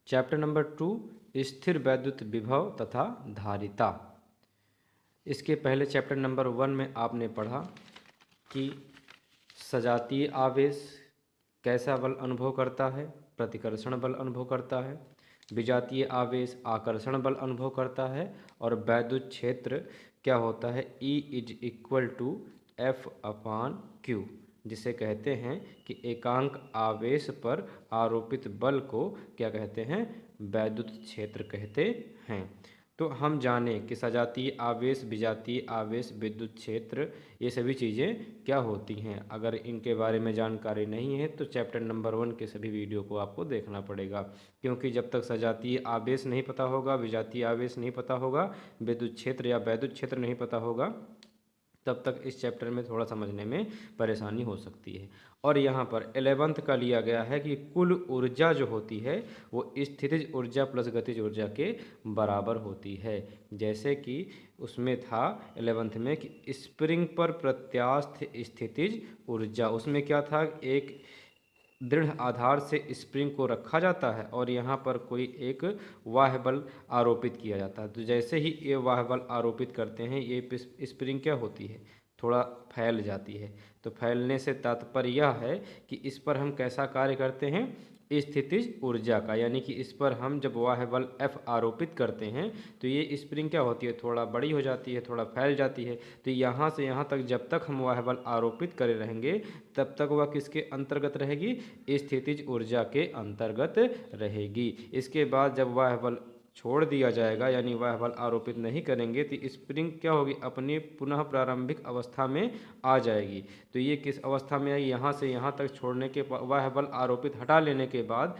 Chapter number 2 स्थिर वैद्युत विभव तथा धारिता। इसके पहले चैप्टर नंबर 1 में आपने पढ़ा कि सजातीय आवेश कैसा बल अनुभव करता है, प्रतिकर्षण बल अनुभव करता है। विजातीय आवेश आकर्षण बल अनुभव करता है। और वैद्युत क्षेत्र क्या होता है, E = F/Q, जिसे कहते हैं कि एकांक आवेश पर आरोपित बल को क्या कहते हैं, वैद्युत क्षेत्र कहते हैं। तो हम जानें कि सजातीय आवेश, विजातीय आवेश, विद्युत क्षेत्र, ये सभी चीज़ें क्या होती हैं। अगर इनके बारे में जानकारी नहीं है तो चैप्टर नंबर 1 के सभी वीडियो को आपको देखना पड़ेगा, क्योंकि जब तक सजातीय आवेश नहीं पता होगा, विजातीय आवेश नहीं पता होगा, विद्युत क्षेत्र या वैद्युत क्षेत्र नहीं पता होगा, तब तक इस चैप्टर में थोड़ा समझने में परेशानी हो सकती है। और यहाँ पर 11th का लिया गया है कि कुल ऊर्जा जो होती है वो स्थितिज ऊर्जा प्लस गतिज ऊर्जा के बराबर होती है। जैसे कि उसमें था 11th में कि स्प्रिंग पर प्रत्यास्थ स्थितिज ऊर्जा, उसमें क्या था, एक दृढ़ आधार से स्प्रिंग को रखा जाता है और यहाँ पर कोई एक बाह्य बल आरोपित किया जाता है। तो जैसे ही ये बाह्य बल आरोपित करते हैं, ये स्प्रिंग क्या होती है, थोड़ा फैल जाती है। तो फैलने से तात्पर्य यह है कि इस पर हम कैसा कार्य करते हैं, स्थितिज ऊर्जा का, यानी कि इस पर हम जब बाह्य बल F आरोपित करते हैं तो ये स्प्रिंग क्या होती है, थोड़ा बड़ी हो जाती है, थोड़ा फैल जाती है। तो यहाँ से यहाँ तक जब तक हम बाह्य बल आरोपित करे रहेंगे तब तक वह किसके अंतर्गत रहेगी, स्थितिज ऊर्जा के अंतर्गत रहेगी। इसके बाद जब बाह्य बल छोड़ दिया जाएगा, यानी बाह्य बल आरोपित नहीं करेंगे, तो स्प्रिंग क्या होगी, अपनी पुनः प्रारंभिक अवस्था में आ जाएगी। तो ये किस अवस्था में आएगी, यहाँ से यहाँ तक छोड़ने के बाह्य बल आरोपित हटा लेने के बाद,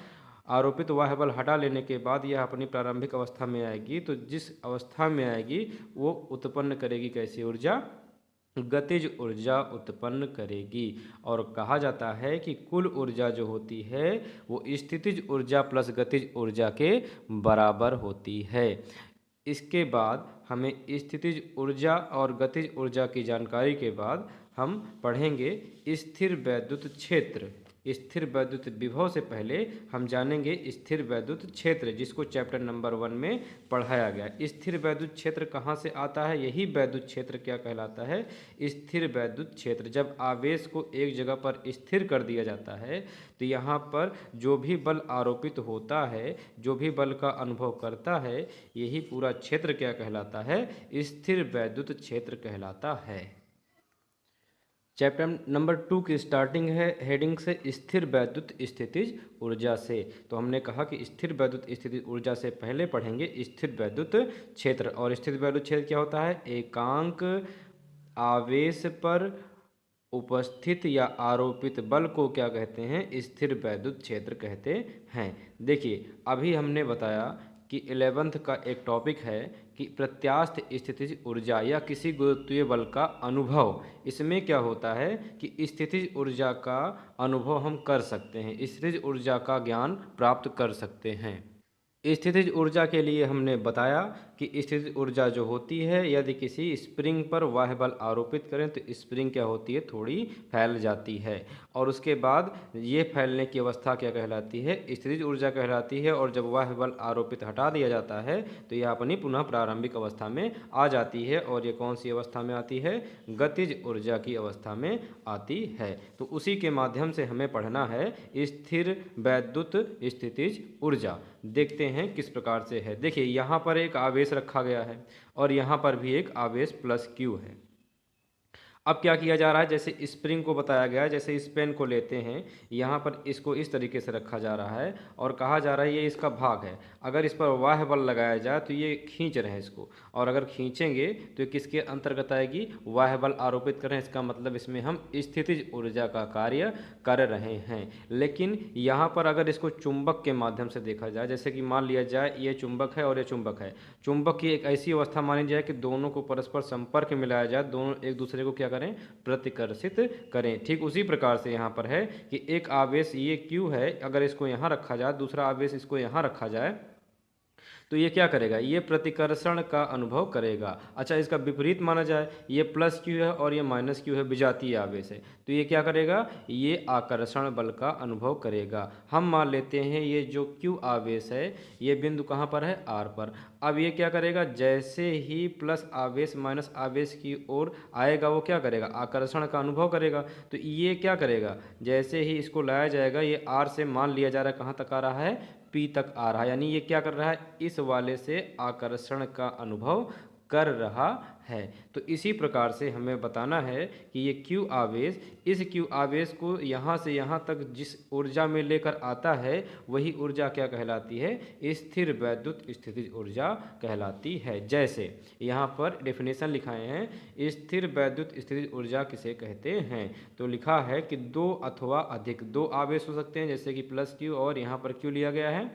आरोपित बाह्य बल हटा लेने के बाद यह अपनी प्रारंभिक अवस्था में आएगी। तो जिस अवस्था में आएगी वो उत्पन्न करेगी कैसी ऊर्जा, गतिज ऊर्जा उत्पन्न करेगी। और कहा जाता है कि कुल ऊर्जा जो होती है वो स्थितिज ऊर्जा प्लस गतिज ऊर्जा के बराबर होती है। इसके बाद हमें स्थितिज ऊर्जा और गतिज ऊर्जा की जानकारी के बाद हम पढ़ेंगे स्थिर वैद्युत क्षेत्र। स्थिर वैद्युत विभव से पहले हम जानेंगे स्थिर वैद्युत क्षेत्र, जिसको चैप्टर नंबर 1 में पढ़ाया गया। स्थिर वैद्युत क्षेत्र कहाँ से आता है, यही वैद्युत क्षेत्र क्या कहलाता है, स्थिर वैद्युत क्षेत्र। जब आवेश को एक जगह पर स्थिर कर दिया जाता है तो यहाँ पर जो भी बल आरोपित होता है, जो भी बल का अनुभव करता है, यही पूरा क्षेत्र क्या कहलाता है, स्थिर वैद्युत क्षेत्र कहलाता है। चैप्टर नंबर 2 की स्टार्टिंग है हेडिंग से स्थिर वैद्युत स्थितिज ऊर्जा से। तो हमने कहा कि स्थिर वैद्युत स्थितिज ऊर्जा से पहले पढ़ेंगे स्थिर वैद्युत क्षेत्र। और स्थिर वैद्युत क्षेत्र क्या होता है, एकांक आवेश पर उपस्थित या आरोपित बल को क्या कहते हैं, स्थिर वैद्युत क्षेत्र कहते हैं। देखिए अभी हमने बताया कि 11th का एक टॉपिक है कि प्रत्यास्थ स्थितिज ऊर्जा या किसी गुरुत्वीय बल का अनुभव। इसमें क्या होता है कि स्थितिज ऊर्जा का अनुभव हम कर सकते हैं, स्थितिज ऊर्जा का ज्ञान प्राप्त कर सकते हैं। स्थितिज ऊर्जा के लिए हमने बताया कि स्थितिज ऊर्जा जो होती है, यदि किसी स्प्रिंग पर बाह्य बल आरोपित करें तो स्प्रिंग क्या होती है, थोड़ी फैल जाती है। और उसके बाद ये फैलने की अवस्था क्या कहलाती है, स्थितिज ऊर्जा कहलाती है। और जब बाह्य बल आरोपित हटा दिया जाता है तो यह अपनी पुनः प्रारंभिक अवस्था में आ जाती है। और ये कौन सी अवस्था में आती है, गतिज ऊर्जा की अवस्था में आती है। तो उसी के माध्यम से हमें पढ़ना है स्थिर वैद्युत स्थितिज ऊर्जा। देखते हैं किस प्रकार से है। देखिए यहाँ पर एक आवेश रखा गया है और यहाँ पर भी एक आवेश प्लस क्यू है। अब क्या किया जा रहा है, जैसे स्प्रिंग को बताया गया है, जैसे इस पेन को लेते हैं, यहाँ पर इसको इस तरीके से रखा जा रहा है और कहा जा रहा है ये इसका भाग है। अगर इस पर बाह्य बल लगाया जाए तो ये खींच रहे हैं इसको, और अगर खींचेंगे तो ये किसके अंतर्गत आएगी, बाह्य बल आरोपित कर रहे हैं। इसका मतलब इसमें हम स्थितिज ऊर्जा का कार्य कर रहे हैं। लेकिन यहाँ पर अगर इसको चुंबक के माध्यम से देखा जाए, जैसे कि मान लिया जाए ये चुंबक है और ये चुंबक है, चुंबक की एक ऐसी अवस्था मानी जाए कि दोनों को परस्पर संपर्क में लाया जाए, दोनों एक दूसरे को क्या करें, प्रतिकर्षित करें। ठीक उसी प्रकार से यहाँ पर है कि एक आवेश ये Q है, अगर इसको यहाँ रखा जाए, दूसरा आवेश इसको यहाँ रखा जाए, तो ये क्या करेगा, ये प्रतिकर्षण का अनुभव करेगा। अच्छा, इसका विपरीत माना जाए, ये प्लस क्यू है और ये माइनस क्यू है, विजातीय आवेश है, तो ये क्या करेगा, ये आकर्षण बल का अनुभव करेगा। हम मान लेते हैं ये जो क्यू आवेश है ये बिंदु कहाँ पर है, आर पर। अब ये क्या करेगा, जैसे ही प्लस आवेश माइनस आवेश की ओर आएगा वो क्या करेगा, आकर्षण का अनुभव करेगा। तो ये क्या करेगा, जैसे ही इसको लाया जाएगा, ये आर से मान लिया जा रहा है कहाँ तक आ रहा है, पी तक आ रहा है, यानी ये क्या कर रहा है, इस वाले से आकर्षण का अनुभव कर रहा है। तो इसी प्रकार से हमें बताना है कि ये क्यू आवेश, इस क्यू आवेश को यहाँ से यहाँ तक जिस ऊर्जा में लेकर आता है वही ऊर्जा क्या कहलाती है, स्थिर वैद्युत स्थितिज ऊर्जा कहलाती है। जैसे यहाँ पर डेफिनेशन लिखाए हैं, स्थिर वैद्युत स्थितिज ऊर्जा किसे कहते हैं, तो लिखा है कि दो अथवा अधिक, दो आवेश हो सकते हैं जैसे कि प्लस क्यू और यहाँ पर क्यू लिया गया है,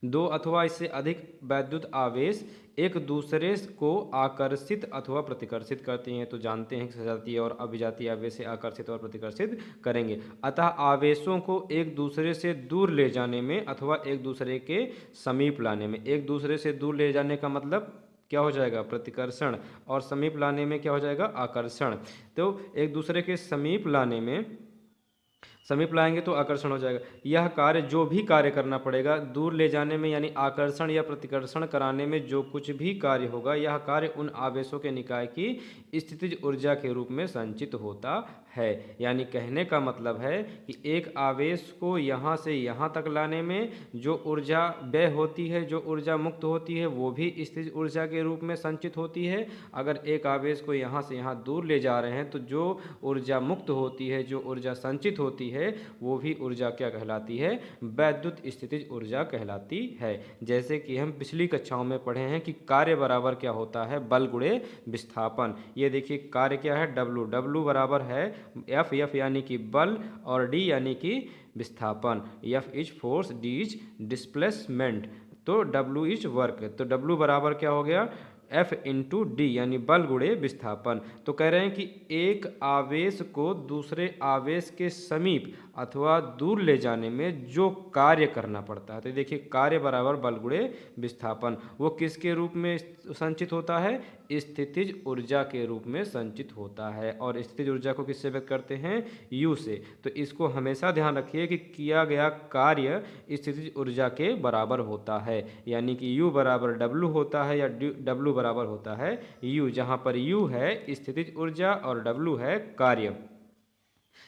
दो अथवा इससे अधिक वैद्युत आवेश एक दूसरे को आकर्षित अथवा प्रतिकर्षित करते हैं। तो जानते हैं कि सजातीय और अभिजातीय आवेश से आकर्षित और प्रतिकर्षित करेंगे। अतः आवेशों को एक दूसरे से दूर ले जाने में अथवा एक दूसरे के समीप लाने में, एक दूसरे से दूर ले जाने का मतलब क्या हो जाएगा, प्रतिकर्षण, और समीप लाने में क्या हो जाएगा, आकर्षण। तो एक दूसरे के समीप लाने में, समीप लाएंगे तो आकर्षण हो जाएगा। यह कार्य, जो भी कार्य करना पड़ेगा दूर ले जाने में यानी आकर्षण या प्रतिकर्षण कराने में, जो कुछ भी कार्य होगा यह कार्य उन आवेशों के निकाय की स्थितिज ऊर्जा के रूप में संचित होता है। यानी कहने का मतलब है कि एक आवेश को यहाँ से यहाँ तक लाने में जो ऊर्जा व्यय होती है, जो ऊर्जा मुक्त होती है, वो भी स्थितिज ऊर्जा के रूप में संचित होती है। अगर एक आवेश को यहाँ से यहाँ दूर ले जा रहे हैं तो जो ऊर्जा मुक्त होती है, जो ऊर्जा संचित होती है, वो भी ऊर्जा क्या कहलाती है, वैद्युत स्थितिज ऊर्जा कहलाती है। जैसे कि हम पिछली कक्षाओं में पढ़े हैं कि कार्य बराबर क्या होता है, बल गुणे विस्थापन। ये देखिए कार्य क्या है, डब्लू, डब्लू बराबर है एफ, एफ यानी कि बल और डी यानी कि विस्थापन। F is force, D is displacement, तो डब्लू इज वर्क। तो डब्लू बराबर क्या हो गया, एफ इंटू डी यानी बल गुणे विस्थापन। तो कह रहे हैं कि एक आवेश को दूसरे आवेश के समीप अथवा दूर ले जाने में जो कार्य करना पड़ता है, तो देखिए कार्य बराबर बल गुणे विस्थापन, वो किसके रूप में संचित होता है, स्थितिज ऊर्जा के रूप में संचित होता है। और स्थितिज ऊर्जा को किससे व्यक्त करते हैं, यू से। तो इसको हमेशा ध्यान रखिए कि किया गया कार्य स्थितिज ऊर्जा के बराबर होता है, यानी कि यू बराबर डब्लू होता है या डब्लू बराबर होता है यू, जहाँ पर यू है स्थितिज ऊर्जा और डब्लू है कार्य।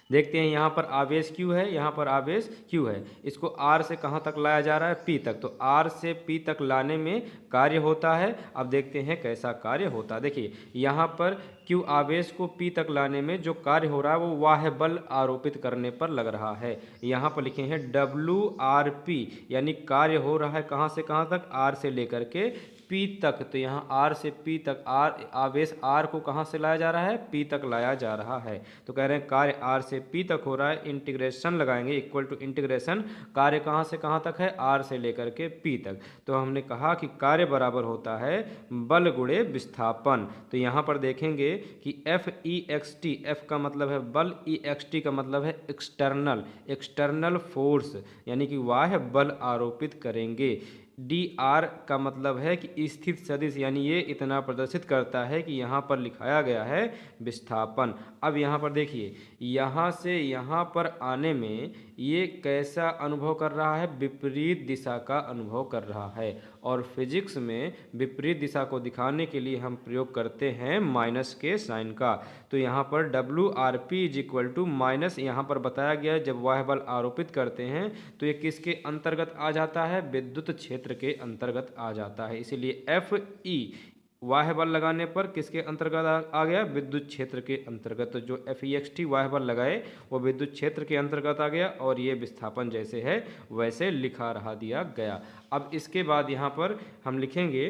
देखते हैं यहाँ पर आवेश क्यू है, यहाँ पर आवेश क्यू है, इसको आर से कहाँ तक लाया जा रहा है, पी तक। तो आर से पी तक लाने में कार्य होता है। अब देखते हैं कैसा कार्य होता है। देखिए यहाँ पर क्यू आवेश को पी तक लाने में जो कार्य हो रहा है वो वाह्य बल आरोपित करने पर लग रहा है। यहाँ पर लिखे हैं डब्लू आर पी, यानी कार्य हो रहा है कहाँ से कहाँ तक, आर से लेकर के पी तक। तो यहाँ आर से पी तक, आर आवेश आर को कहाँ से लाया जा रहा है, पी तक लाया जा रहा है। तो कह रहे हैं कार्य आर से पी तक हो रहा है, इंटीग्रेशन लगाएंगे, इक्वल टू इंटीग्रेशन, कार्य कहाँ से कहाँ तक है, आर से लेकर के पी तक। तो हमने कहा कि कार्य बराबर होता है बल गुणे विस्थापन। तो यहाँ पर देखेंगे कि F E x T, F का मतलब है बल, ई एक्स टी का मतलब है एक्सटर्नल, एक्सटर्नल फोर्स, यानी कि वाह्य बल आरोपित करेंगे। डी आर का मतलब है कि स्थित सदिश, यानी ये इतना प्रदर्शित करता है कि यहाँ पर लिखाया गया है विस्थापन। अब यहाँ पर देखिए, यहाँ से यहाँ पर आने में ये कैसा अनुभव कर रहा है, विपरीत दिशा का अनुभव कर रहा है। और फिजिक्स में विपरीत दिशा को दिखाने के लिए हम प्रयोग करते हैं माइनस के साइन का। तो यहाँ पर W R P is equal to minus, यहाँ पर बताया गया है जब वाह्य बल आरोपित करते हैं तो ये किसके अंतर्गत आ जाता है, विद्युत क्षेत्र के अंतर्गत आ जाता है। इसीलिए एफ ई वाह्य बल लगाने पर किसके अंतर्गत आ गया, विद्युत क्षेत्र के अंतर्गत। तो जो एफ ई एक्स टी वाह्य बल लगाए वो विद्युत क्षेत्र के अंतर्गत आ गया, और ये विस्थापन जैसे है वैसे लिखा रहा दिया गया। अब इसके बाद यहाँ पर हम लिखेंगे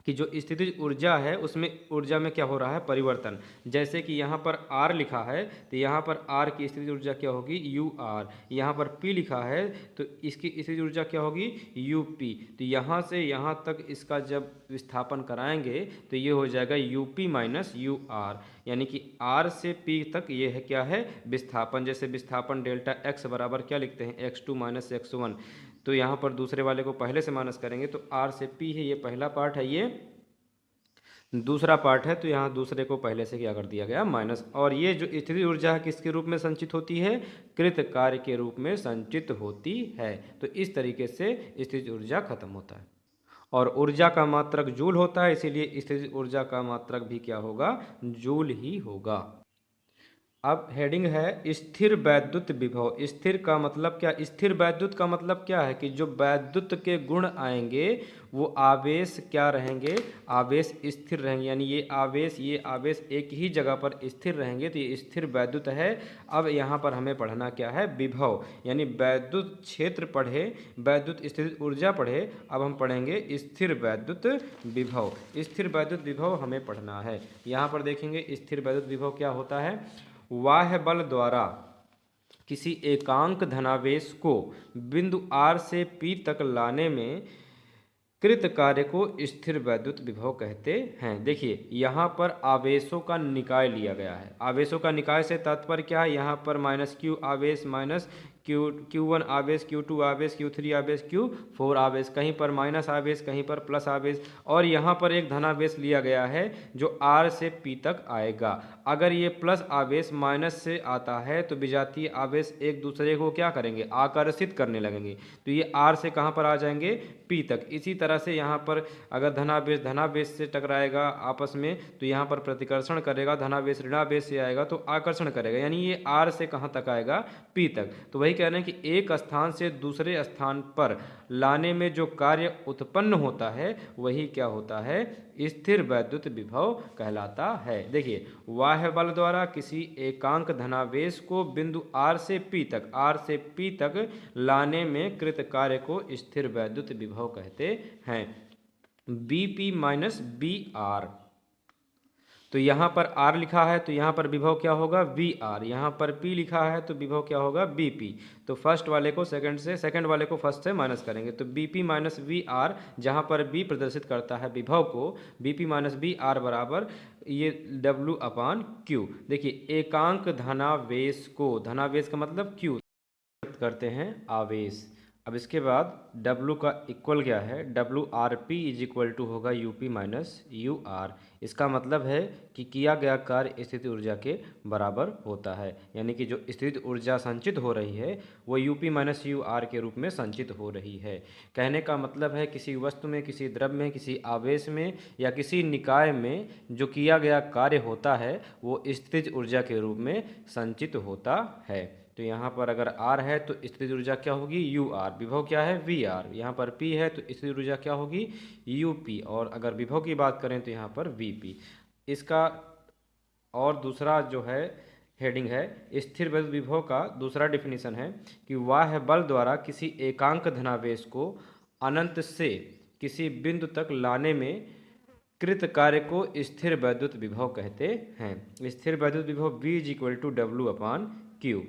कि जो स्थितिज ऊर्जा है उसमें ऊर्जा में क्या हो रहा है, परिवर्तन। जैसे कि यहाँ पर R लिखा है तो यहाँ पर R की स्थितिज ऊर्जा क्या होगी, UR। यहाँ पर P लिखा है तो इसकी स्थितिज ऊर्जा क्या होगी, UP। तो यहाँ से यहाँ तक इसका जब विस्थापन कराएंगे तो ये हो जाएगा UP माइनस UR, यानी कि R से P तक ये है क्या है, विस्थापन। जैसे विस्थापन डेल्टा X बराबर क्या लिखते हैं, x2 माइनस x1। तो यहाँ पर दूसरे वाले को पहले से माइनस करेंगे तो r से p है, ये पहला पार्ट है, ये दूसरा पार्ट है, तो यहाँ दूसरे को पहले से क्या कर दिया गया माइनस। और ये जो स्थितिज ऊर्जा है किसके रूप में संचित होती है, कृत कार्य के रूप में संचित होती है। तो इस तरीके से स्थितिज ऊर्जा खत्म होता है। और ऊर्जा का मात्रक जूल होता है, इसीलिए स्थितिज ऊर्जा का मात्रक भी क्या होगा, जूल ही होगा। अब हेडिंग है स्थिर वैद्युत विभव। स्थिर का मतलब क्या, स्थिर वैद्युत का मतलब क्या है कि जो वैद्युत के गुण आएंगे वो आवेश क्या रहेंगे, आवेश स्थिर रहेंगे, यानी ये आवेश एक ही जगह पर स्थिर रहेंगे, तो ये स्थिर वैद्युत है। अब यहाँ पर हमें पढ़ना क्या है, विभव, यानी वैद्युत क्षेत्र पढ़े, वैद्युत स्थिर ऊर्जा पढ़े, अब हम पढ़ेंगे स्थिर वैद्युत विभव। स्थिर वैद्युत विभव हमें पढ़ना है। यहाँ पर देखेंगे स्थिर वैद्युत विभव क्या होता है, बाह्य बल द्वारा किसी एकांक धनावेश को बिंदु R से P तक लाने में कृत कार्य को स्थिर वैद्युत विभव कहते हैं। देखिए यहाँ पर आवेशों का निकाय लिया गया है। आवेशों का निकाय से तात्पर्य क्या है, यहाँ पर -q आवेश माइनस Q1 आवेश, Q2 आवेश, Q3 आवेश, Q4 आवेश, कहीं पर माइनस आवेश, कहीं पर प्लस आवेश, और यहाँ पर एक धनावेश लिया गया है जो R से P तक आएगा। अगर ये प्लस आवेश माइनस से आता है तो विजातीय आवेश एक दूसरे को क्या करेंगे, आकर्षित करने लगेंगे, तो ये R से कहाँ पर आ जाएंगे, P तक। इसी तरह से यहाँ पर अगर धनावेश से टकराएगा आपस में तो यहाँ पर प्रतिकर्षण करेगा, धनावेश ऋणावेश से आएगा तो आकर्षण करेगा, यानी ये R से कहाँ तक आएगा, P तक। तो वही कह रहे हैं कि एक स्थान से दूसरे स्थान पर लाने में जो कार्य उत्पन्न होता है वही क्या होता है, स्थिर वैद्युत विभव कहलाता है। देखिए बाह्य बल द्वारा किसी एकांक धनावेश को बिंदु R से P तक लाने में कृत कार्य को स्थिर वैद्युत विभव कहते हैं। BP माइनस BR, तो यहाँ पर R लिखा है तो यहाँ पर विभव क्या होगा, VR, यहाँ पर P लिखा है तो विभव क्या होगा, BP। तो फर्स्ट वाले को सेकंड से, सेकंड वाले को फर्स्ट से माइनस करेंगे तो BP माइनस VR, जहाँ पर B प्रदर्शित करता है विभव को, BP माइनस BR बराबर ये W अपान Q। देखिए एकांक धनावेश को, धनावेश का मतलब Q करते हैं आवेश। अब इसके बाद W का इक्वल क्या है, WRP इज इक्वल टू होगा UP माइनस UR। इसका मतलब है कि किया गया कार्य स्थित ऊर्जा के बराबर होता है, यानी कि जो स्थित ऊर्जा संचित हो रही है वो UP माइनस UR के रूप में संचित हो रही है। कहने का मतलब है किसी वस्तु में, किसी द्रव्य में, किसी आवेश में या किसी निकाय में जो किया गया कार्य होता है वो स्थित ऊर्जा के रूप में संचित होता है। तो यहाँ पर अगर R है तो स्थितिज ऊर्जा क्या होगी, UR, विभव क्या है, VR, यहाँ पर P है तो स्थितिज ऊर्जा क्या होगी, UP, और अगर विभव की बात करें तो यहाँ पर VP। इसका और दूसरा जो है हेडिंग है स्थिर वैद्युत विभव का दूसरा डिफिनीशन है कि बाह्य बल द्वारा किसी एकांक धनावेश को अनंत से किसी बिंदु तक लाने में कृत कार्य को स्थिर वैद्युत विभव कहते हैं। स्थिर वैद्युत विभव V is equal to W upon Q,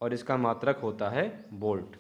और इसका मात्रक होता है वोल्ट।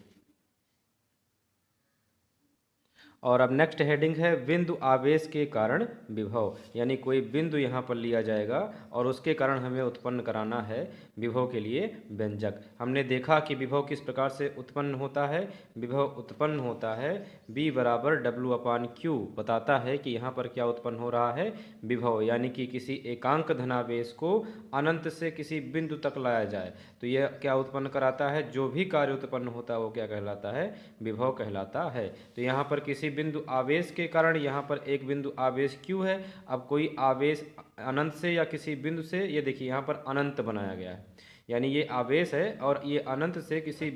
और अब नेक्स्ट हेडिंग है बिंदु आवेश के कारण विभव, यानी कोई बिंदु यहाँ पर लिया जाएगा और उसके कारण हमें उत्पन्न कराना है विभव के लिए व्यंजक। हमने देखा कि विभव किस प्रकार से उत्पन्न होता है, विभव उत्पन्न होता है B बराबर W अपान Q, बताता है कि यहाँ पर क्या उत्पन्न हो रहा है, विभव, यानी कि किसी एकांक धनावेश को अनंत से किसी बिंदु तक लाया जाए तो यह क्या उत्पन्न कराता है, जो भी कार्य उत्पन्न होता है वो क्या कहलाता है, विभव कहलाता है। तो यहाँ पर किसी बिंदु आवेश के कारण यहाँ पर एक बिंदु आवेश Q है। अब कोई आवेश अनंत से या किसी बिंदु से, ये देखिए यहाँ पर अनंत बनाया गया है, यानी ये आवेश है और ये अनंत से किसी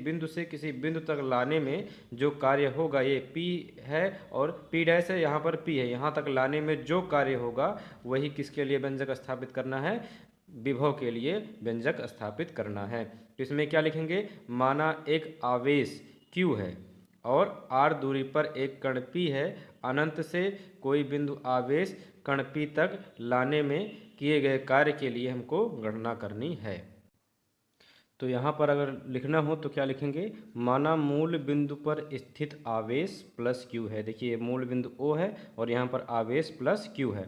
बिंदु तक लाने में जो कार्य होगा ये P है और P डैश है, यहाँ पर P है, यहाँ तक लाने में जो कार्य होगा वही किसके लिए व्यंजक स्थापित करना है, विभव के लिए व्यंजक स्थापित करना है। तो इसमें क्या लिखेंगे, माना एक आवेश Q है और R दूरी पर एक कण P है, अनंत से कोई बिंदु आवेश कण P तक लाने में किए गए कार्य के लिए हमको गणना करनी है। तो यहाँ पर अगर लिखना हो तो क्या लिखेंगे, माना मूल बिंदु पर स्थित आवेश प्लस Q है। देखिए मूल बिंदु O है और यहाँ पर आवेश प्लस Q है।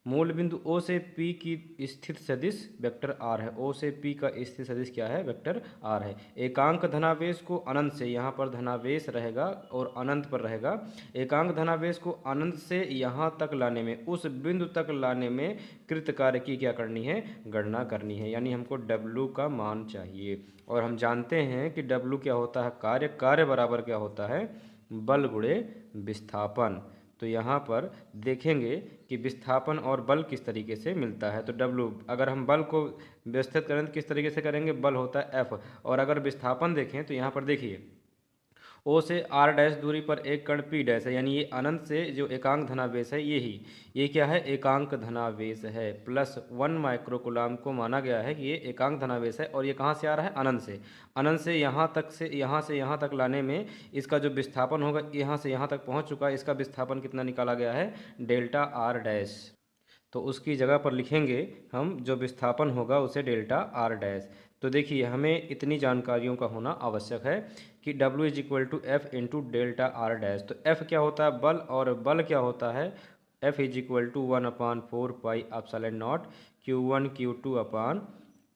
मूल बिंदु O से P की स्थित सदिश वेक्टर R है। O से P का स्थित सदिश क्या है? वेक्टर R है। एकांक धनावेश को अनंत से, यहाँ पर धनावेश रहेगा और अनंत पर रहेगा। एकांक धनावेश को अनंत से यहाँ तक लाने में, उस बिंदु तक लाने में कृत कार्य की क्या करनी है? गणना करनी है। यानी हमको W का मान चाहिए। और हम जानते हैं कि W क्या होता है? कार्य। कार्य बराबर क्या होता है? बल गुणे विस्थापन। तो यहाँ पर देखेंगे कि विस्थापन और बल किस तरीके से मिलता है। तो W, अगर हम बल को व्यवस्थित करें तो किस तरीके से करेंगे? बल होता है F, और अगर विस्थापन देखें तो यहाँ पर देखिए O से R डैश दूरी पर एक कण P डैश है, यानी ये अनंत से जो एकांक धनावेश है ये क्या है? एकांक धनावेश है। प्लस 1 माइक्रोकुलाम को माना गया है कि ये एकांक धनावेश है, और ये कहाँ से आ रहा है? अनंत से। अनंत से यहाँ तक लाने में इसका जो विस्थापन होगा, यहाँ से यहाँ तक पहुँच चुका है, इसका विस्थापन कितना निकाला गया है? Delta R dash. तो उसकी जगह पर लिखेंगे हम, जो विस्थापन होगा उसे डेल्टा R डैश। तो देखिए हमें इतनी जानकारियों का होना आवश्यक है कि W is equal to F into delta R dash. तो F क्या होता है? बल। और बल क्या होता है? F is equal to 1/4 pi epsilon naught Q1 Q2 upon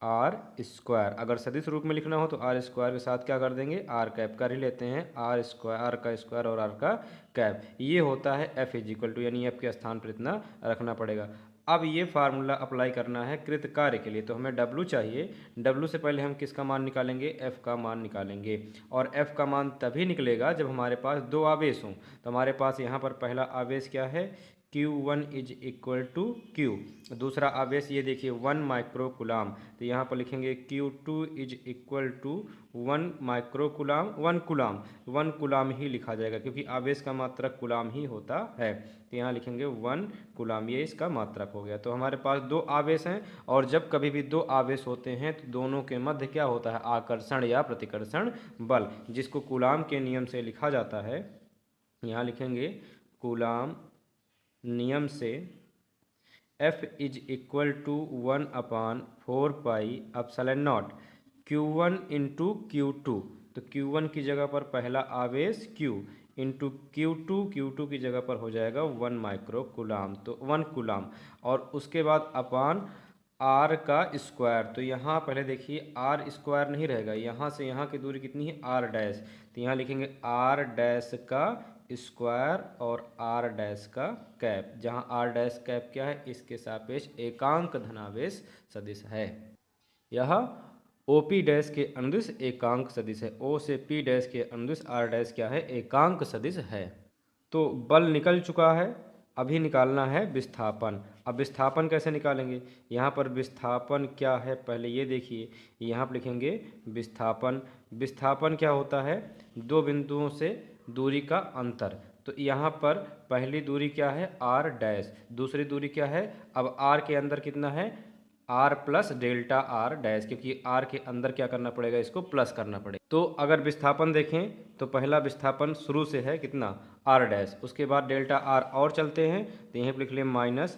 R square. अगर सदिश रूप में लिखना हो तो आर स्क्वायर के साथ क्या कर देंगे? आर कैप कर ही लेते हैं। आर स्क्वायर, आर का स्क्वायर और आर का कैप, ये होता है F इज इक्वल टू, यानी F के स्थान पर इतना रखना पड़ेगा। अब ये फार्मूला अप्लाई करना है कृत कार्य के लिए, तो हमें W चाहिए। W से पहले हम किसका मान निकालेंगे? F का मान निकालेंगे। और F का मान तभी निकलेगा जब हमारे पास दो आवेश हों। तो हमारे पास यहाँ पर पहला आवेश क्या है? Q1 is equal to Q। दूसरा आवेश ये देखिए 1 माइक्रोकुलाम, तो यहाँ पर लिखेंगे Q2 is equal to 1 microcoulomb, 1 coulomb. 1 coulomb ही लिखा जाएगा क्योंकि आवेश का मात्रक कुलाम ही होता है। तो यहाँ लिखेंगे 1 कुलाम, ये इसका मात्रक हो गया। तो हमारे पास दो आवेश हैं, और जब कभी भी दो आवेश होते हैं तो दोनों के मध्य क्या होता है? आकर्षण या प्रतिकर्षण बल, जिसको कुलाम के नियम से लिखा जाता है। यहाँ लिखेंगे कुलाम नियम से F is equal to 1/4 pi epsilon naught Q1 into Q2। तो Q1 की जगह पर पहला आवेश Q इंटू Q2 की जगह पर हो जाएगा 1 माइक्रोकुलाम, तो 1 कुलाम। और उसके बाद अपान R का स्क्वायर। तो यहाँ पहले देखिए R स्क्वायर नहीं रहेगा, यहाँ से यहाँ की दूरी कितनी है? R dash. तो यहाँ लिखेंगे R डैश का स्क्वायर और R डैश का कैप, जहाँ R डैश कैप क्या है? इसके सापेक्ष एकांक धनावेश सदिश है। यह OP डैश के अनुदिश एकांक सदिश है। O से P डैश के अनुदिश R डैश क्या है? एकांक सदिश है। तो बल निकल चुका है, अभी निकालना है विस्थापन। अब विस्थापन कैसे निकालेंगे? यहाँ पर विस्थापन क्या है पहले ये देखिए, यहाँ पर लिखेंगे विस्थापन। विस्थापन क्या होता है? दो बिंदुओं से दूरी का अंतर। तो यहाँ पर पहली दूरी क्या है? R dash. दूसरी दूरी क्या है? अब R के अंदर कितना है? R plus delta R dash, क्योंकि R के अंदर क्या करना पड़ेगा? इसको प्लस करना पड़ेगा। तो अगर विस्थापन देखें तो पहला विस्थापन शुरू से है कितना? R dash. उसके बाद डेल्टा R और चलते हैं, तो यहीं पर लिख लें minus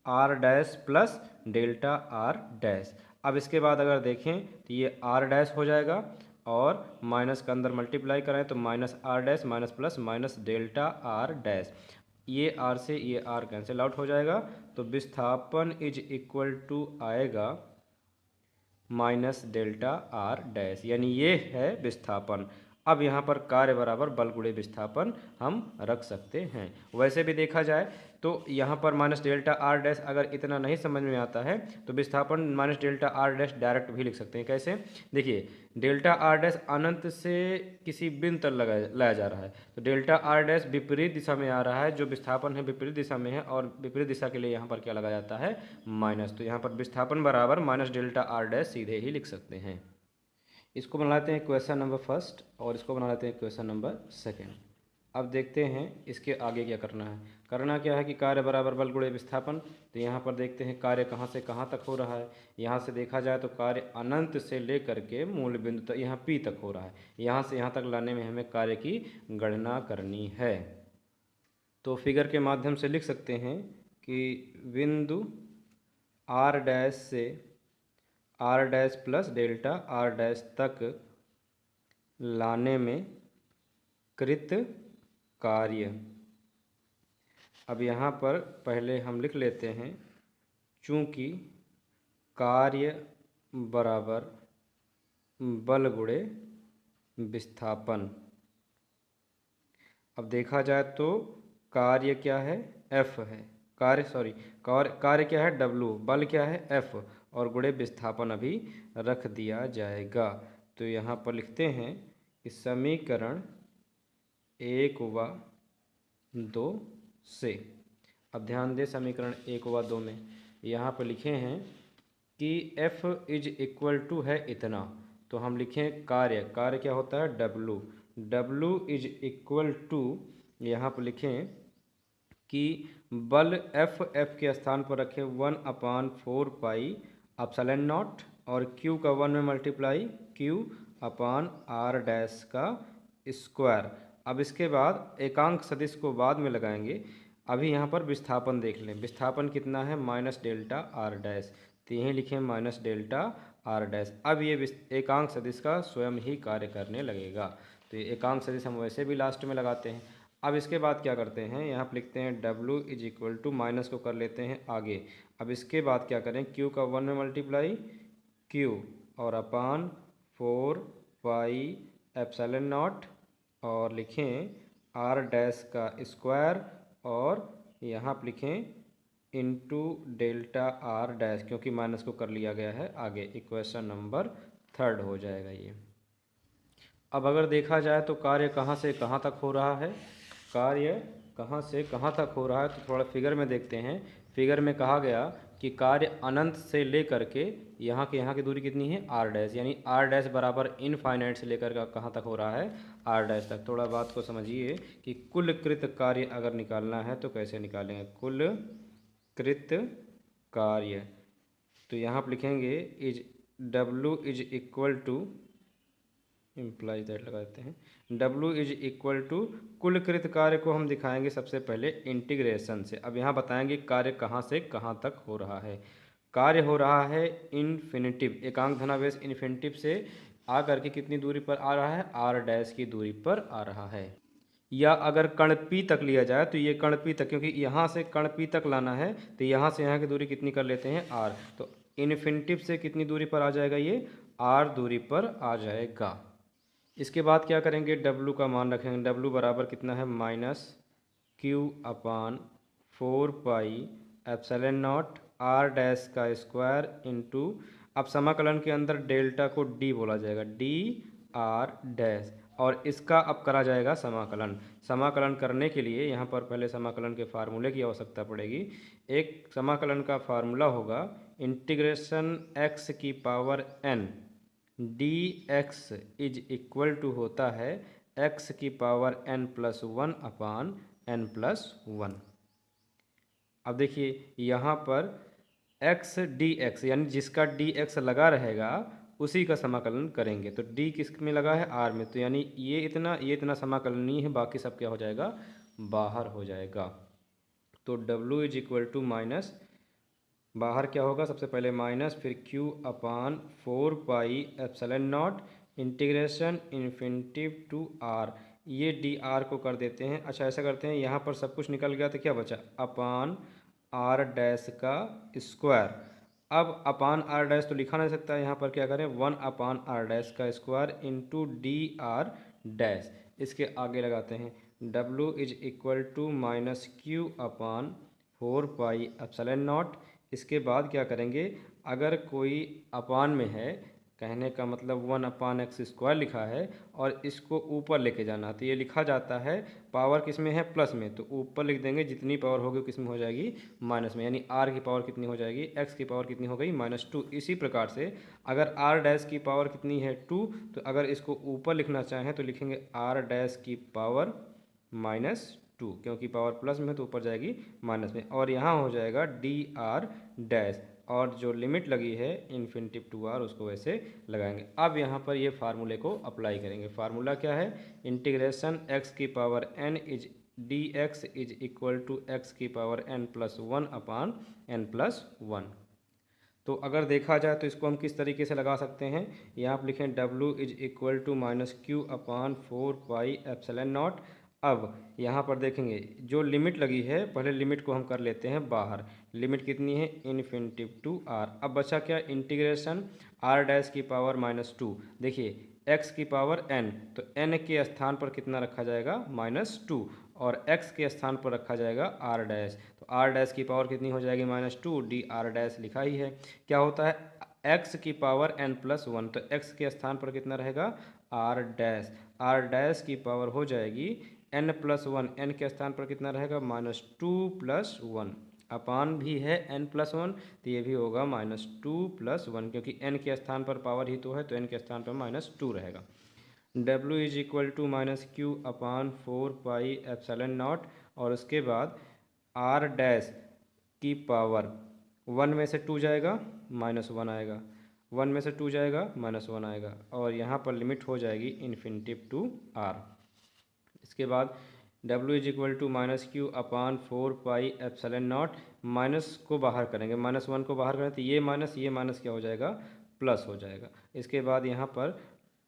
R dash plus delta R dash. अब इसके बाद अगर देखें तो ये R डैश हो जाएगा, और माइनस का अंदर मल्टीप्लाई करें तो minus R dash minus plus minus delta R dash. ये R से ये R कैंसिल आउट हो जाएगा, तो विस्थापन इज इक्वल टू आएगा माइनस डेल्टा R डैश, यानी ये है विस्थापन। अब यहाँ पर कार्य बराबर बल गुणे विस्थापन हम रख सकते हैं। वैसे भी देखा जाए तो यहाँ पर माइनस डेल्टा R डैश अगर इतना नहीं समझ में आता है तो विस्थापन minus delta R dash direct भी लिख सकते हैं। कैसे? देखिए डेल्टा R डैश अनंत से किसी बिंदु तक लाया जा रहा है, तो डेल्टा R डैश विपरीत दिशा में आ रहा है, जो विस्थापन है विपरीत दिशा में है, और विपरीत दिशा के लिए यहाँ पर क्या लगाया जाता है? माइनस। तो यहाँ पर विस्थापन बराबर माइनस डेल्टा R डैश सीधे ही लिख सकते हैं। इसको बना लेते हैं क्वेश्चन नंबर फर्स्ट, और इसको बना लेते हैं क्वेश्चन नंबर सेकेंड। अब देखते हैं इसके आगे क्या करना है। करना क्या है कि कार्य बराबर बल गुणे विस्थापन। तो यहाँ पर देखते हैं कार्य कहाँ से कहाँ तक हो रहा है। यहाँ से देखा जाए तो कार्य अनंत से लेकर के मूल बिंदु तक, यहाँ P तक हो रहा है। यहाँ से यहाँ तक लाने में हमें कार्य की गणना करनी है। तो फिगर के माध्यम से लिख सकते हैं कि बिंदु R डैश से R dash plus delta R dash तक लाने में कृत कार्य। अब यहाँ पर पहले हम लिख लेते हैं चूँकि कार्य बराबर बल गुणे विस्थापन। अब देखा जाए तो कार्य क्या है, F है, कार्य क्या है W, बल क्या है F, और गुणे विस्थापन अभी रख दिया जाएगा। तो यहाँ पर लिखते हैं कि समीकरण 1 व 2 से, अब ध्यान दें समीकरण 1 व 2 में यहाँ पर लिखे हैं कि F इज इक्वल टू है इतना, तो हम लिखें कार्य क्या होता है W इज इक्वल टू, यहाँ पर लिखें कि बल F के स्थान पर रखें 1/4 पाई एप्सिलॉन नॉट, और Q का 1 में मल्टीप्लाई Q/r डैश का स्क्वायर। अब इसके बाद एकांक सदिश को बाद में लगाएंगे, अभी यहाँ पर विस्थापन देख लें। विस्थापन कितना है, माइनस डेल्टा आर डैश, तो यहीं लिखें माइनस डेल्टा आर डैश। अब ये एकांक सदिश का स्वयं ही कार्य करने लगेगा, तो ये एकांक सदिश हम वैसे भी लास्ट में लगाते हैं। अब इसके बाद क्या करते हैं, यहाँ पर लिखते हैं W is equal to, minus को कर लेते हैं आगे। अब इसके बाद क्या करें, Q का 1 में मल्टीप्लाई Q और अपान 4 पाई एप्सिलॉन नॉट, और लिखें R डैश का स्क्वायर, और यहाँ पर लिखें इनटू डेल्टा आर डैश, क्योंकि माइनस को कर लिया गया है आगे। इक्वेशन नंबर 3 हो जाएगा ये। अब अगर देखा जाए तो कार्य कहाँ से कहाँ तक हो रहा है, कार्य कहाँ से कहाँ तक हो रहा है, तो थोड़ा फिगर में देखते हैं। फिगर में कहा गया कि कार्य अनंत से लेकर के यहाँ की दूरी कितनी है r डैश, यानी r डैश बराबर इनफाइनाइट से लेकर कहाँ तक हो रहा है r डैश तक। थोड़ा बात को समझिए कि कुल कृत कार्य अगर निकालना है तो कैसे निकालेंगे, कुल कृत कार्य, तो यहाँ पर लिखेंगे is W is equal to, implies that लगा देते हैं, W इज इक्वल टू, कुल कृत कार्य को हम दिखाएंगे सबसे पहले इंटीग्रेशन से। अब यहाँ बताएंगे कार्य कहाँ से कहाँ तक हो रहा है। कार्य हो रहा है इन्फिनिटिव, एकांक धनावेश इन्फिनिटिव से आ करके कितनी दूरी पर आ रहा है, r डैश की दूरी पर आ रहा है। या अगर कण P तक लिया जाए तो ये कण P तक, क्योंकि यहाँ से कण P तक लाना है तो यहाँ से यहाँ की दूरी कितनी कर लेते हैं r, तो इन्फिनिटिव से कितनी दूरी पर आ जाएगा, ये r दूरी पर आ जाएगा। इसके बाद क्या करेंगे, W का मान रखेंगे, W बराबर कितना है, minus Q/4 pi epsilon not R dash का स्क्वायर इंटू, अब समाकलन के अंदर डेल्टा को D बोला जाएगा, dr डैश, और इसका अब करा जाएगा समाकलन। समाकलन करने के लिए यहाँ पर पहले समाकलन के फार्मूले की आवश्यकता पड़ेगी। एक समाकलन का फार्मूला होगा इंटीग्रेशन x की power n dx is equal to होता है x की पावर n+1/n+1। अब देखिए यहाँ पर x dx, यानी जिसका dx लगा रहेगा उसी का समाकलन करेंगे, तो d किस में लगा है, r में, तो यानी ये इतना समाकलनीय है, बाकी सब क्या हो जाएगा, बाहर हो जाएगा। तो W is equal to minus, बाहर क्या होगा, सबसे पहले माइनस, फिर Q/4 pi epsilon naught integration infinity to r, ये dr को कर देते हैं। अच्छा ऐसा करते हैं, यहाँ पर सब कुछ निकल गया तो क्या बचा, अपान r डैश का स्क्वायर। अब अपान r डैश तो लिखा नहीं सकता, यहाँ पर क्या करें, 1/r डैश का स्क्वायर इंटू dr डैश, इसके आगे लगाते हैं W is equal to minus Q/4 pi epsilon naught. इसके बाद क्या करेंगे, अगर कोई अपान में है, कहने का मतलब 1/x² लिखा है और इसको ऊपर लेके जाना, तो ये लिखा जाता है पावर किस में है, प्लस में, तो ऊपर लिख देंगे, जितनी पावर होगी किस में हो जाएगी, माइनस में, यानी r की पावर कितनी हो जाएगी, x की पावर कितनी हो गई, -2। इसी प्रकार से अगर r डैश की पावर कितनी है 2, तो अगर इसको ऊपर लिखना चाहें तो लिखेंगे r डैश की पावर -2, क्योंकि पावर प्लस में है तो ऊपर जाएगी माइनस में, और यहाँ हो जाएगा dr डैश, और जो लिमिट लगी है इन्फिनिटिव टू r उसको वैसे लगाएंगे। अब यहाँ पर ये फार्मूले को अप्लाई करेंगे। फार्मूला क्या है, इंटीग्रेशन x की power n is dx is equal to x की पावर n+1/n+1। तो अगर देखा जाए तो इसको हम किस तरीके से लगा सकते हैं, यहाँ पर लिखें W is equal to minus Q/4 pi epsilon naught. अब यहाँ पर देखेंगे जो लिमिट लगी है, पहले लिमिट को हम कर लेते हैं बाहर। लिमिट कितनी है? Infinity to R. अब बचा क्या? इंटीग्रेशन आर डैश की पावर -2। देखिए एक्स की पावर n, तो n के स्थान पर कितना रखा जाएगा? -2, और x के स्थान पर रखा जाएगा आर डैश। तो आर डैश की पावर कितनी हो जाएगी? -2, डी आर डैश लिखा ही है। क्या होता है? x की पावर n+1, तो x के स्थान पर कितना रहेगा? R dash. आर डैश की पावर हो जाएगी n+1, n के स्थान पर कितना रहेगा? -2+1, अपान भी है n+1, तो ये भी होगा -2+1, क्योंकि n के स्थान पर पावर ही तो है, तो n के स्थान पर -2 रहेगा। W is equal to -q/4πε0, और उसके बाद r डैश की पावर 1 में से 2 जाएगा, -1 आएगा, 1 में से 2 जाएगा, -1 आएगा, और यहाँ पर लिमिट हो जाएगी इन्फिनिटिव टू r। इसके बाद W is equal to -q/4πε0, minus को बाहर करेंगे, -1 को बाहर करें तो ये माइनस क्या हो जाएगा? प्लस हो जाएगा। इसके बाद यहाँ पर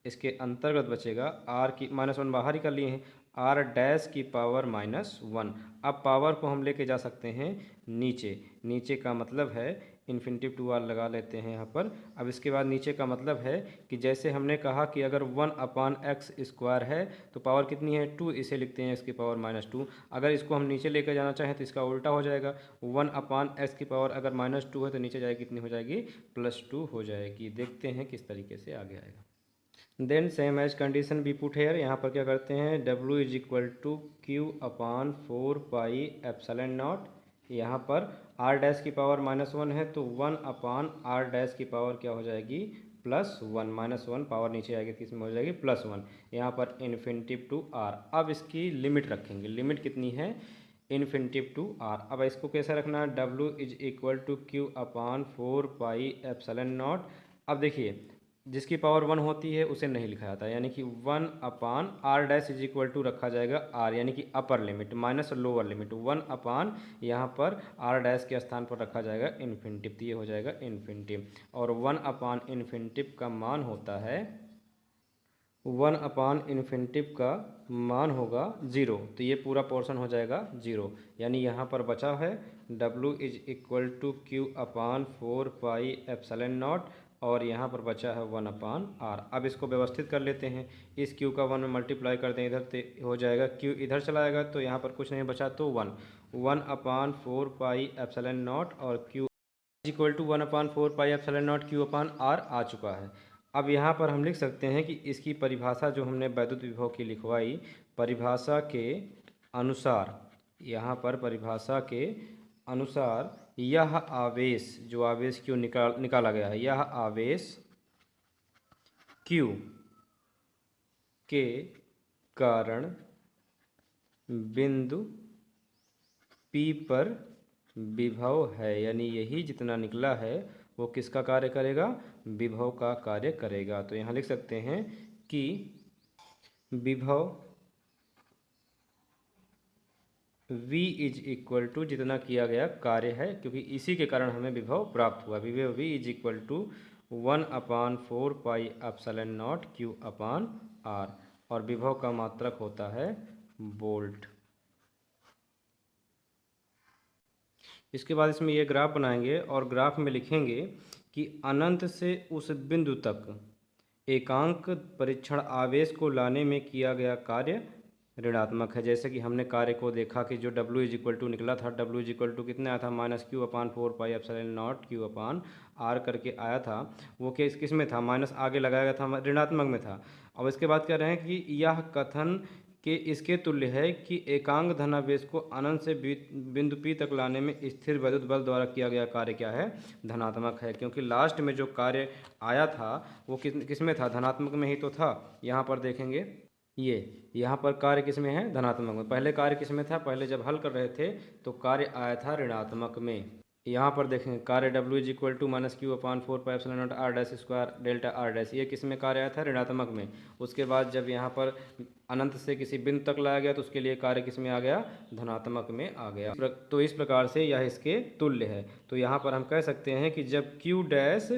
इसके अंतर्गत बचेगा r की, -1 बाहर ही कर लिए हैं, r डैश की पावर -1। अब पावर को हम लेके जा सकते हैं नीचे, नीचे का मतलब है इन्फिनिटिव टू आर लगा लेते हैं यहाँ पर। अब इसके बाद नीचे का मतलब है कि जैसे हमने कहा कि अगर 1/x² है तो पावर कितनी है? 2, इसे लिखते हैं इसकी पावर -2। अगर इसको हम नीचे लेकर जाना चाहें तो इसका उल्टा हो जाएगा, 1/x की पावर अगर -2 है तो नीचे जाएगी, कितनी हो जाएगी? +2 हो जाएगी। देखते हैं किस तरीके से आगे आएगा। Then same as condition be put here. यहाँ पर क्या करते हैं? W is equal to q/4πε0। यहाँ पर r डैश की पावर -1 है, तो 1/r डैश की पावर क्या हो जाएगी? +1, -1 पावर नीचे आएगी, किस में हो जाएगी? +1। यहाँ पर इन्फिनिटिव टू r। अब इसकी लिमिट रखेंगे, लिमिट कितनी है? Infinity to r। अब इसको कैसे रखना है? W is equal to q/4πε0। अब देखिए जिसकी पावर 1 होती है उसे नहीं लिखा जाता, यानी कि 1/r dash is equal to रखा जाएगा r, यानी कि upper limit minus lower limit 1/, यहाँ पर r डैश के स्थान पर रखा जाएगा इन्फिनिटिव, तो ये हो जाएगा इन्फिनिटिव। और 1/इन्फिनिटिव का मान होता है, 1/इन्फिनिटिव का मान होगा 0, तो ये पूरा पोर्शन हो जाएगा 0, यानी यहाँ पर बचा है W is equal to q/4πε0, और यहाँ पर बचा है 1/r। अब इसको व्यवस्थित कर लेते हैं, इस q का 1 में मल्टीप्लाई कर दें इधर, तो हो जाएगा q इधर चला जाएगा तो यहाँ पर कुछ नहीं बचा, तो 1/4πε0, और q इक्वल टू 1/4πε0 q/r आ चुका है। अब यहाँ पर हम लिख सकते हैं कि इसकी परिभाषा जो हमने वैद्युत विभव की लिखवाई, परिभाषा के अनुसार, यहाँ पर परिभाषा के अनुसार यह आवेश, जो आवेश क्यू निकाला गया है, यह आवेश क्यू के कारण बिंदु P पर विभव है, यानी यही जितना निकला है वो किसका कार्य करेगा? विभव का कार्य करेगा। तो यहाँ लिख सकते हैं कि विभव V इज इक्वल टू जितना किया गया कार्य है, क्योंकि इसी के कारण हमें विभव प्राप्त हुआ। विभव V is equal to 1/4πε0 q/r, और विभव का मात्रक होता है वोल्ट। इसके बाद इसमें ये ग्राफ बनाएंगे और ग्राफ में लिखेंगे कि अनंत से उस बिंदु तक एकांक परीक्षण आवेश को लाने में किया गया कार्य ऋणात्मक है। जैसे कि हमने कार्य को देखा कि जो W इज इक्वल टू निकला था, W इज इक्वल टू कितना आया था? -q/4πε0 q/r करके आया था। वो किस में था? माइनस आगे लगाया था, ऋणात्मक में था। अब इसके बाद कह रहे हैं कि यह कथन कि इसके तुल्य है कि एकांक धनावेश को अनंत से बिंदु P तक लाने में स्थिर वैद्युत बल द्वारा किया गया कार्य क्या है? धनात्मक है, क्योंकि लास्ट में जो कार्य आया था वो किस में था? धनात्मक में ही तो था। यहाँ पर देखेंगे, ये यहाँ पर कार्य किस में है? धनात्मक में। पहले कार्य किस में था? पहले जब हल कर रहे थे तो कार्य आया था ऋणात्मक में। यहाँ पर देखेंगे कार्य W is equal to -q/4πε0 r dash square delta r dash, ये किस में कार्य आया था? ऋणात्मक में। उसके बाद जब यहाँ पर अनंत से किसी बिंदु तक लाया गया तो उसके लिए कार्य किस में आ गया? धनात्मक में आ गया। तो इस प्रकार से यह इसके तुल्य है। तो यहाँ पर हम कह सकते हैं कि जब q डैश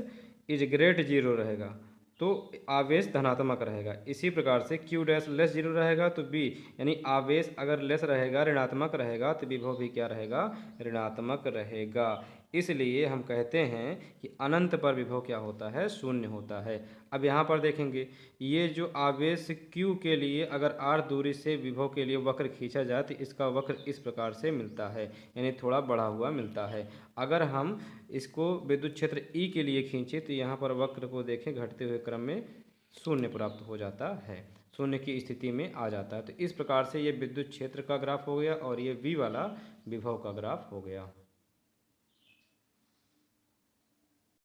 इज ग्रेट 0 रहेगा तो आवेश धनात्मक रहेगा। इसी प्रकार से Q डैश लेस जीरो रहेगा तो B यानी आवेश अगर लेस रहेगा, ऋणात्मक रहेगा, तो विभव भी क्या रहेगा, ऋणात्मक रहेगा। इसलिए हम कहते हैं कि अनंत पर विभव क्या होता है, शून्य होता है। अब यहाँ पर देखेंगे ये जो आवेश Q के लिए अगर r दूरी से विभव के लिए वक्र खींचा जाए तो इसका वक्र इस प्रकार से मिलता है, यानी थोड़ा बढ़ा हुआ मिलता है। अगर हम इसको विद्युत क्षेत्र E के लिए खींचे तो यहाँ पर वक्र को देखें, घटते हुए क्रम में शून्य प्राप्त हो जाता है, शून्य की स्थिति में आ जाता है। तो इस प्रकार से ये विद्युत क्षेत्र का ग्राफ हो गया और ये V वाला विभव का ग्राफ हो गया।